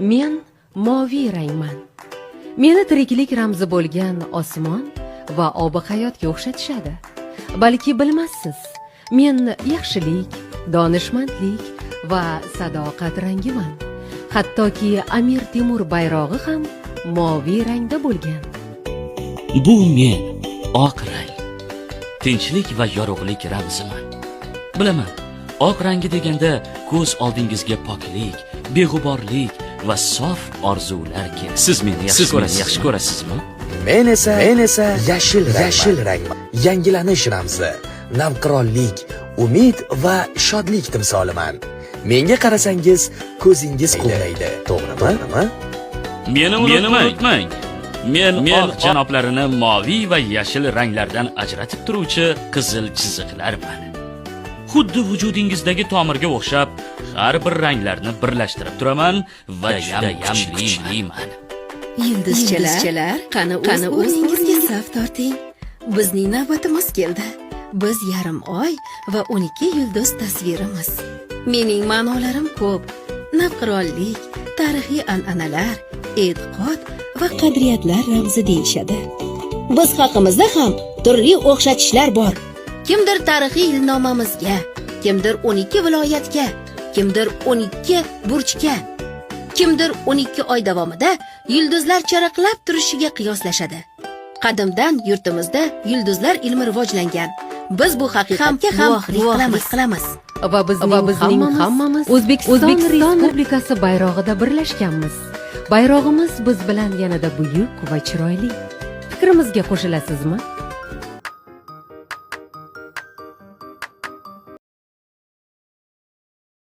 Men moviy rangman. Meni tiriklik ramzi bo'lgan osmon va obi hayotga o'xshatishadi. Balki bilmassiz, men yaxshilik, donishmandlik va sadoqat rangiman. Hattoki Amir Temur bayrog'i ham moviy rangda bo'lgan. Bu men oq rang. Tinchlik va yorug'lik ramziman. Bilaman, oq rangi deganda ko'z oldingizga poklik, beg'uborlik va sof orzular keladi. Siz meni yaxshi ko'rasizmi? Men esa yashil rangman. Yangilanish ramzi, navqironlik, umid va shodlik timsoliman. Menga qarasangiz ko'zingiz quvnaydi, to'g'rimi? Meni unutmang. Men oq janoblarini moviy va yashil ranglardan ajratib turuvchi qizil chiziqlarman. Xuddi vujudingizdagi tomirga o'xshab, har bir ranglarni birlashtirib turaman va juda kuchliman. Yulduzchalar, qani o'zingizga saf torting. Bizning navbatimiz keldi. Biz yarim oy va 12 yulduz tasvirimiz. Mening ma'nolarim ko'p. Navqironlik, tarixiy an'analar, e'tiqod va qadriyatlar ramzi deyishadi. Biz haqimizda ham turli o'xshatishlar bor. Kimdir tarixiy yilnomamizga, kimdir 12 viloyatga, kimdir 12 burchga, kimdir 12 oy davomida yulduzlar charaqlab turishiga qiyoslashadi. Qadimdan yurtimizda yulduzlar ilmi rivojlangan. Biz bu haqiqatga ham guvohlik qilamiz. Va bizning hammamiz O'zbekiston Respublikasi bayrog'ida birlashganmiz. Bayrog'imiz biz bilan yanada buyuk va chiroyli. Fikrimizga qo'shilasizmi?